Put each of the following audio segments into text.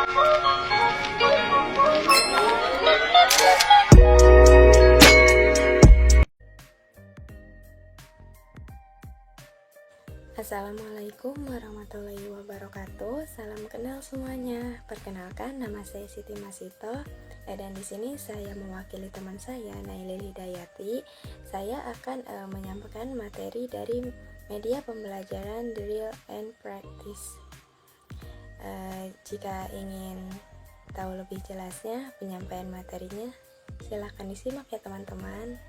Assalamualaikum warahmatullahi wabarakatuh. Salam kenal semuanya. Perkenalkan, nama saya Siti Masito. Dan di sini saya mewakili teman saya, Nailil Hidayati. Saya akan menyampaikan materi dari media pembelajaran Drill and Practice. Jika ingin tahu lebih jelasnya penyampaian materinya, silahkan disimak ya teman-teman.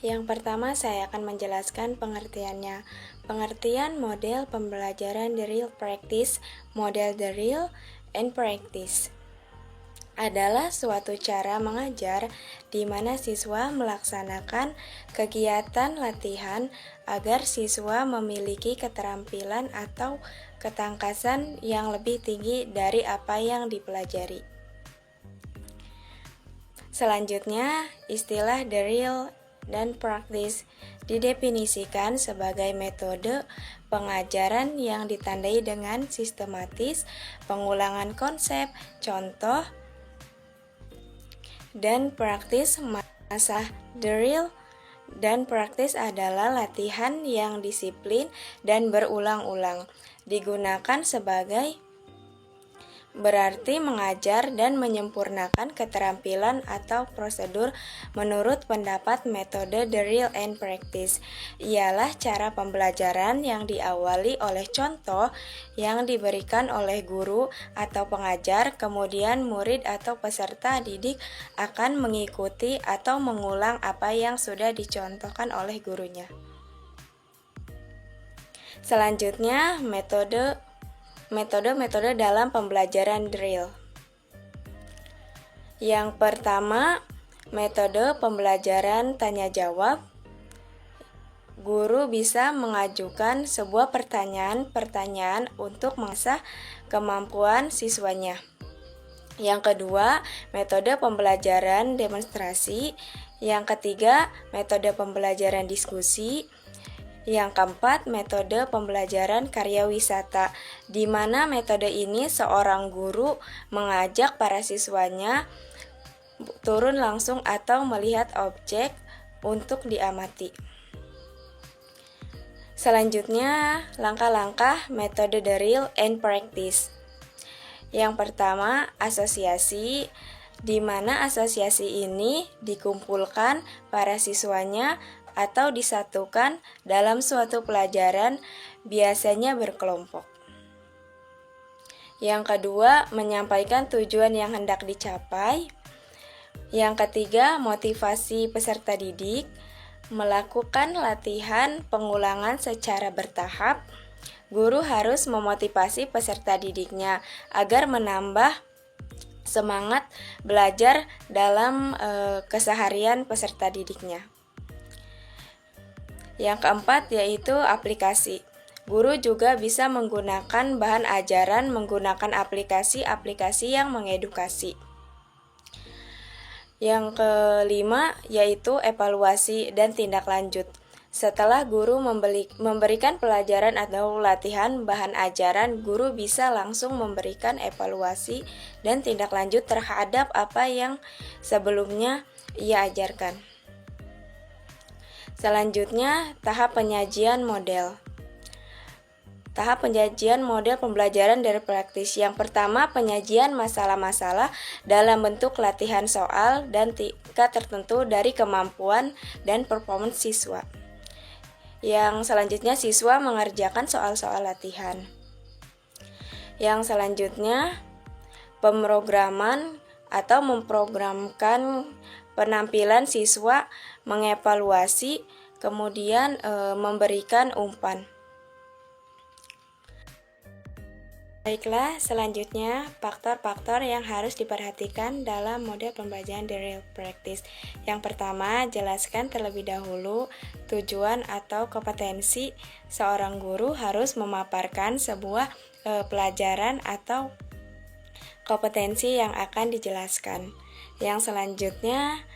Yang pertama saya akan menjelaskan pengertiannya. Pengertian model pembelajaran Drill Practice, model Drill and Practice adalah suatu cara mengajar di mana siswa melaksanakan kegiatan latihan agar siswa memiliki keterampilan atau ketangkasan yang lebih tinggi dari apa yang dipelajari. Selanjutnya, istilah drill dan practice didefinisikan sebagai metode pengajaran yang ditandai dengan sistematis, pengulangan konsep, contoh, dan praktis. Masa drill dan praktis adalah latihan yang disiplin dan berulang-ulang. Digunakan sebagai berarti mengajar dan menyempurnakan keterampilan atau prosedur. Menurut pendapat metode Drill and Practice ialah cara pembelajaran yang diawali oleh contoh yang diberikan oleh guru atau pengajar, kemudian murid atau peserta didik akan mengikuti atau mengulang apa yang sudah dicontohkan oleh gurunya. Selanjutnya, metode dalam pembelajaran drill. Yang pertama, metode pembelajaran tanya jawab. Guru bisa mengajukan sebuah pertanyaan untuk mengasah kemampuan siswanya. Yang kedua, metode pembelajaran demonstrasi. Yang ketiga, metode pembelajaran diskusi. Yang keempat, metode pembelajaran karya wisata, di mana metode ini seorang guru mengajak para siswanya turun langsung atau melihat objek untuk diamati. Selanjutnya, langkah-langkah metode Drill and Practice. Yang pertama, asosiasi, di mana asosiasi ini dikumpulkan para siswanya atau disatukan dalam suatu pelajaran, biasanya berkelompok. Yang kedua, menyampaikan tujuan yang hendak dicapai. Yang ketiga, motivasi peserta didik, melakukan latihan pengulangan secara bertahap. Guru harus memotivasi peserta didiknya agar menambah semangat belajar dalam keseharian peserta didiknya. Yang keempat yaitu aplikasi. Guru juga bisa menggunakan bahan ajaran menggunakan aplikasi-aplikasi yang mengedukasi. Yang kelima yaitu evaluasi dan tindak lanjut. Setelah guru memberikan pelajaran atau latihan bahan ajaran, guru bisa langsung memberikan evaluasi dan tindak lanjut terhadap apa yang sebelumnya ia ajarkan. Selanjutnya, tahap penyajian model. Tahap penyajian model pembelajaran dari praktis. Yang pertama, penyajian masalah-masalah dalam bentuk latihan soal dan tingkat tertentu dari kemampuan dan performance siswa. Yang selanjutnya, siswa mengerjakan soal-soal latihan. Yang selanjutnya, pemrograman atau memprogramkan penampilan siswa, mengevaluasi, kemudian memberikan umpan. Baiklah, selanjutnya faktor-faktor yang harus diperhatikan dalam model pembelajaran Drill Practice. Yang pertama, jelaskan terlebih dahulu tujuan atau kompetensi. Seorang guru harus memaparkan sebuah pelajaran atau kompetensi yang akan dijelaskan. Yang selanjutnya,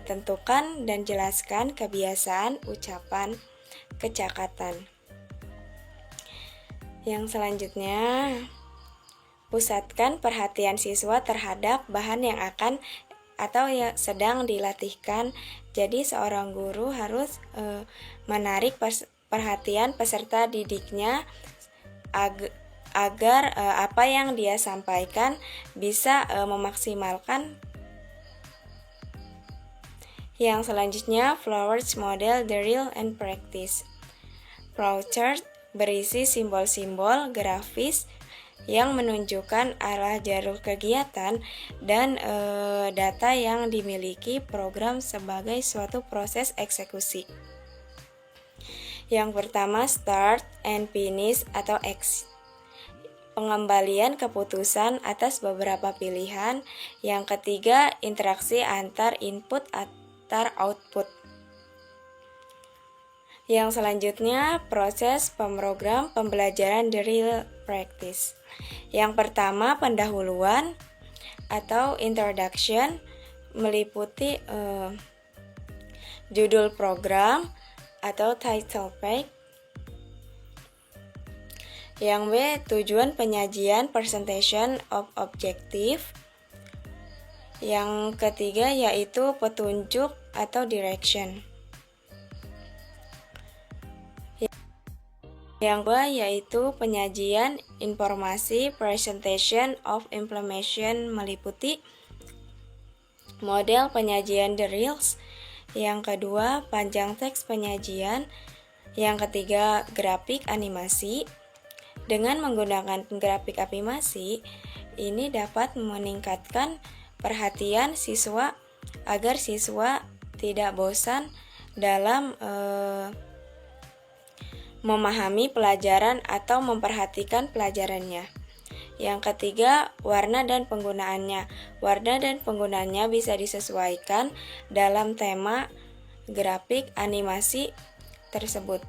tentukan dan jelaskan kebiasaan, ucapan, kecakapan. Yang selanjutnya, Pusatkan perhatian siswa terhadap bahan yang akan atau yang sedang dilatihkan. Jadi seorang guru harus menarik perhatian peserta didiknya agar apa yang dia sampaikan bisa memaksimalkan. Yang selanjutnya, flowchart model drill and practice. Flowchart berisi simbol-simbol grafis yang menunjukkan arah jalur kegiatan dan data yang dimiliki program sebagai suatu proses eksekusi. Yang pertama, start and finish atau exit. Pengembalian keputusan atas beberapa pilihan. Yang ketiga, interaksi antar input antar output. Yang selanjutnya, proses pemrogram pembelajaran drill practice. Yang pertama, pendahuluan atau introduction, meliputi judul program atau title page. Yang B, tujuan penyajian presentation of objective. Yang ketiga yaitu petunjuk atau direction. Yang kedua yaitu penyajian informasi presentation of implementation, meliputi model penyajian drills. Yang kedua, panjang teks penyajian. Yang ketiga, grafik animasi. Dengan menggunakan grafik animasi, ini dapat meningkatkan perhatian siswa agar siswa tidak bosan dalam memahami pelajaran atau memperhatikan pelajarannya. Yang ketiga, warna dan penggunaannya. Warna dan penggunaannya bisa disesuaikan dalam tema grafik animasi tersebut.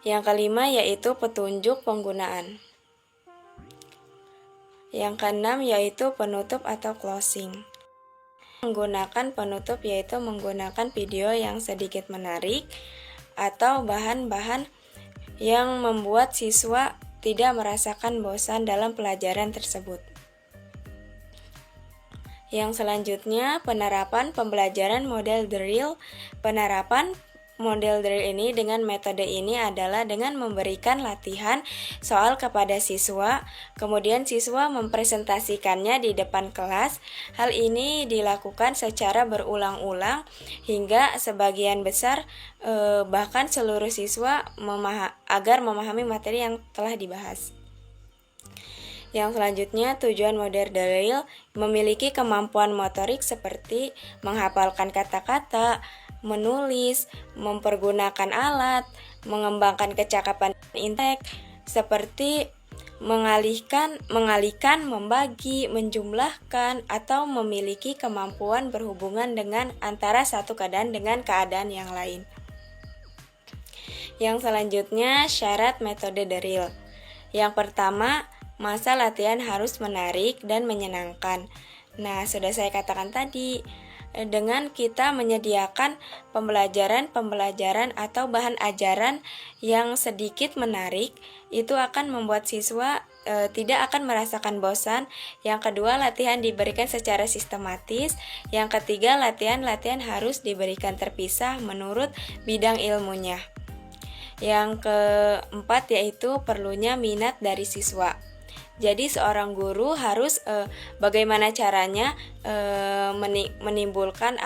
Yang kelima yaitu petunjuk penggunaan. Yang keenam yaitu penutup atau closing. Menggunakan penutup yaitu menggunakan video yang sedikit menarik atau bahan-bahan yang membuat siswa tidak merasakan bosan dalam pelajaran tersebut. Yang selanjutnya, penerapan pembelajaran model drill. Penerapan model drill ini dengan metode ini adalah dengan memberikan latihan soal kepada siswa, kemudian siswa mempresentasikannya di depan kelas. Hal ini dilakukan secara berulang-ulang hingga sebagian besar bahkan seluruh siswa agar memahami materi yang telah dibahas. Yang selanjutnya, tujuan model drill memiliki kemampuan motorik seperti menghafalkan kata-kata, menulis, mempergunakan alat, mengembangkan kecakapan intelek seperti mengalihkan, membagi, menjumlahkan, atau memiliki kemampuan berhubungan dengan antara satu keadaan dengan keadaan yang lain. Yang selanjutnya, syarat metode drill. Yang pertama, masa latihan harus menarik dan menyenangkan. Nah, sudah saya katakan tadi, dengan kita menyediakan pembelajaran atau bahan ajaran yang sedikit menarik, itu akan membuat siswa tidak akan merasakan bosan. Yang kedua, latihan diberikan secara sistematis. Yang ketiga, latihan harus diberikan terpisah menurut bidang ilmunya. Yang keempat yaitu perlunya minat dari siswa. Jadi seorang guru harus bagaimana caranya menimbulkan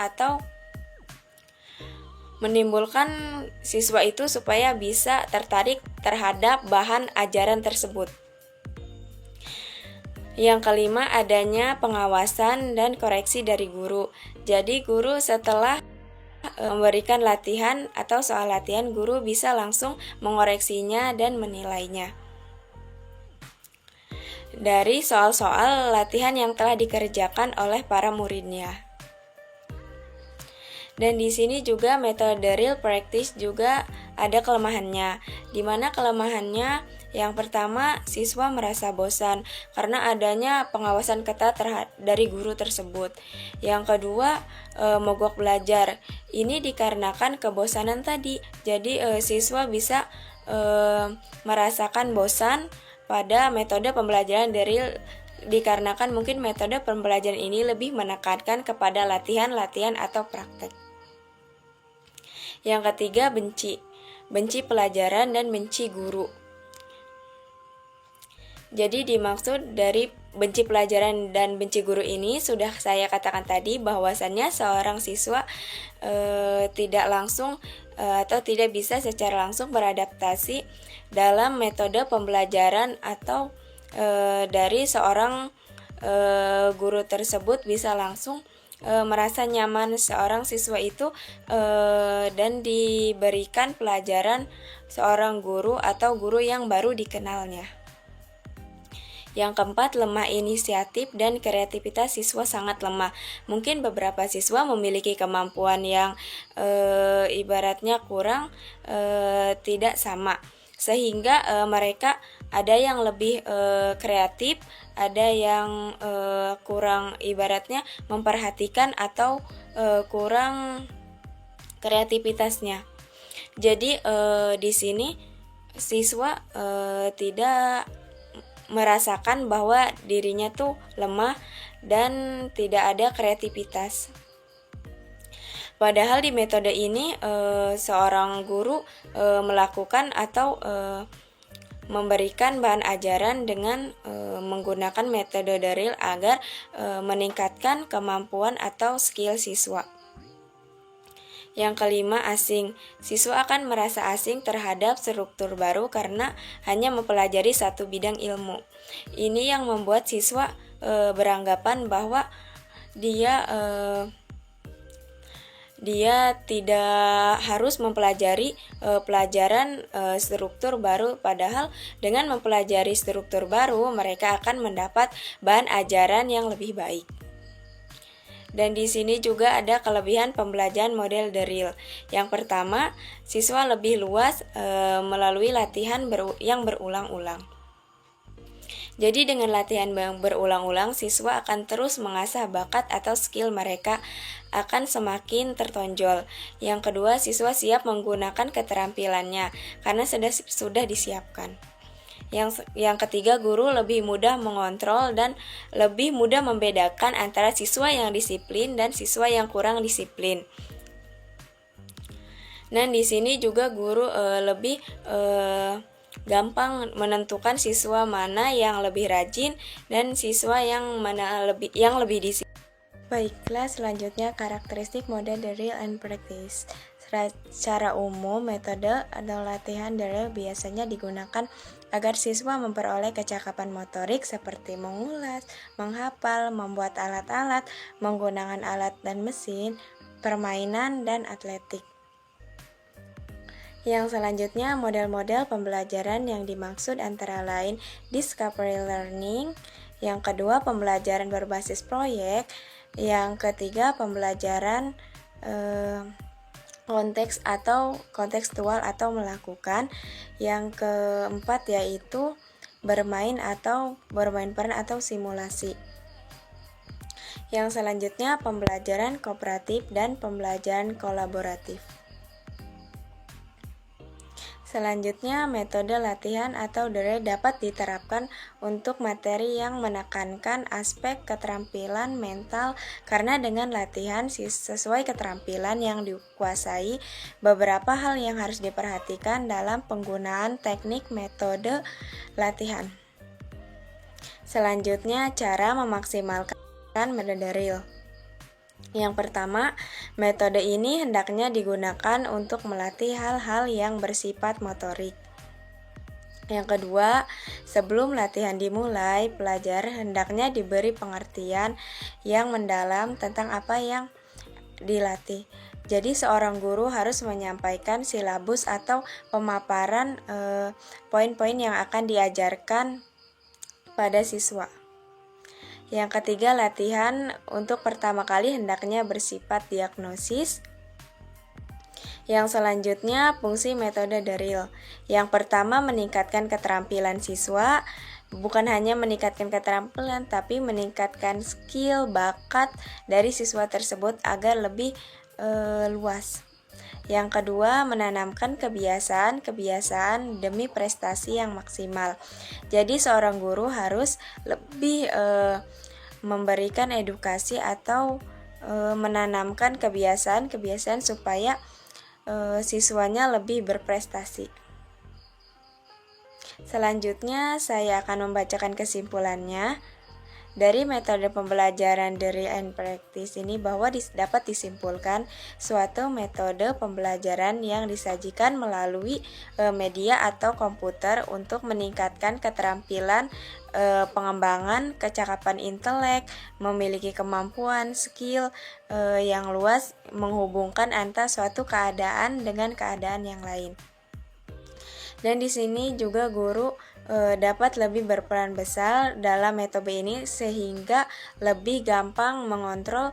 siswa itu supaya bisa tertarik terhadap bahan ajaran tersebut. Yang kelima, adanya pengawasan dan koreksi dari guru. Jadi guru setelah memberikan latihan atau soal latihan, guru bisa langsung mengoreksinya dan menilainya dari soal-soal latihan yang telah dikerjakan oleh para muridnya. Dan di sini juga metode drill practice juga ada kelemahannya. Di mana kelemahannya? Yang pertama, siswa merasa bosan karena adanya pengawasan ketat dari guru tersebut. Yang kedua, mogok belajar. Ini dikarenakan kebosanan tadi. Jadi siswa bisa merasakan bosan pada metode pembelajaran drill dikarenakan mungkin metode pembelajaran ini lebih menekankan kepada latihan atau praktek. Yang ketiga, benci pelajaran dan benci guru. Jadi dimaksud dari benci pelajaran dan benci guru ini sudah saya katakan tadi, bahwasannya seorang siswa tidak langsung atau tidak bisa secara langsung beradaptasi dalam metode pembelajaran atau dari seorang guru tersebut bisa langsung merasa nyaman seorang siswa itu dan diberikan pelajaran seorang guru atau guru yang baru dikenalnya. Yang keempat, lemah inisiatif dan kreativitas siswa sangat lemah. Mungkin beberapa siswa memiliki kemampuan yang ibaratnya kurang, tidak sama, sehingga mereka ada yang lebih kreatif, ada yang kurang ibaratnya memperhatikan atau kurang kreativitasnya. Jadi di sini siswa tidak merasakan bahwa dirinya tuh lemah dan tidak ada kreativitas. Padahal di metode ini seorang guru melakukan atau memberikan bahan ajaran dengan menggunakan metode drill agar meningkatkan kemampuan atau skill siswa. Yang kelima, asing. Siswa akan merasa asing terhadap struktur baru karena hanya mempelajari satu bidang ilmu. Ini yang membuat siswa beranggapan bahwa dia tidak harus mempelajari pelajaran struktur baru, padahal dengan mempelajari struktur baru mereka akan mendapat bahan ajaran yang lebih baik. Dan di sini juga ada kelebihan pembelajaran model drill. Yang pertama, siswa lebih luas melalui latihan yang berulang-ulang. Jadi dengan latihan yang berulang-ulang, siswa akan terus mengasah bakat atau skill mereka akan semakin tertonjol. Yang kedua, siswa siap menggunakan keterampilannya karena sudah disiapkan. Yang ketiga, guru lebih mudah mengontrol dan lebih mudah membedakan antara siswa yang disiplin dan siswa yang kurang disiplin. Dan di sini juga guru lebih gampang menentukan siswa mana yang lebih rajin dan siswa yang lebih disiplin. Baiklah, selanjutnya karakteristik model drill and practice. Secara umum, metode atau latihan drill biasanya digunakan agar siswa memperoleh kecakapan motorik seperti mengulas, menghafal, membuat alat-alat, menggunakan alat dan mesin, permainan, dan atletik. Yang selanjutnya, model-model pembelajaran yang dimaksud antara lain discovery learning, yang kedua pembelajaran berbasis proyek, yang ketiga pembelajaran kontekstual atau melakukan, yang keempat yaitu bermain peran atau simulasi. Yang selanjutnya pembelajaran kooperatif dan pembelajaran kolaboratif. Selanjutnya, metode latihan atau drill dapat diterapkan untuk materi yang menekankan aspek keterampilan mental karena dengan latihan sesuai keterampilan yang dikuasai, beberapa hal yang harus diperhatikan dalam penggunaan teknik metode latihan. Selanjutnya, cara memaksimalkan metode drill. Yang pertama, metode ini hendaknya digunakan untuk melatih hal-hal yang bersifat motorik. Yang kedua, sebelum latihan dimulai, pelajar hendaknya diberi pengertian yang mendalam tentang apa yang dilatih. Jadi seorang guru harus menyampaikan silabus atau pemaparan poin-poin yang akan diajarkan pada siswa. Yang ketiga, latihan untuk pertama kali hendaknya bersifat diagnosis. Yang selanjutnya, fungsi metode drill. Yang pertama, meningkatkan keterampilan siswa, bukan hanya meningkatkan keterampilan, tapi meningkatkan skill, bakat dari siswa tersebut agar lebih luas. Yang kedua, menanamkan kebiasaan-kebiasaan demi prestasi yang maksimal. Jadi seorang guru harus lebih memberikan edukasi atau menanamkan kebiasaan-kebiasaan supaya siswanya lebih berprestasi. Selanjutnya, saya akan membacakan kesimpulannya. Dari metode pembelajaran Real and Practice ini bahwa dapat disimpulkan suatu metode pembelajaran yang disajikan melalui media atau komputer untuk meningkatkan keterampilan pengembangan kecakapan intelek, memiliki kemampuan skill yang luas, menghubungkan antara suatu keadaan dengan keadaan yang lain. Dan di sini juga guru dapat lebih berperan besar dalam metode ini sehingga lebih gampang mengontrol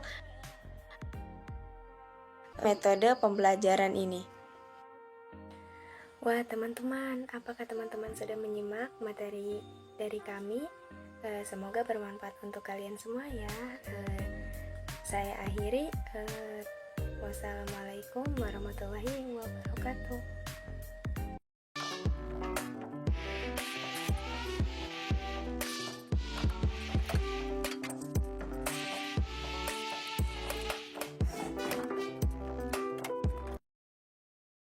metode pembelajaran ini. Wah teman-teman, apakah teman-teman sudah menyimak materi dari kami? Semoga bermanfaat untuk kalian semua ya. Saya akhiri. Wassalamualaikum warahmatullahi wabarakatuh.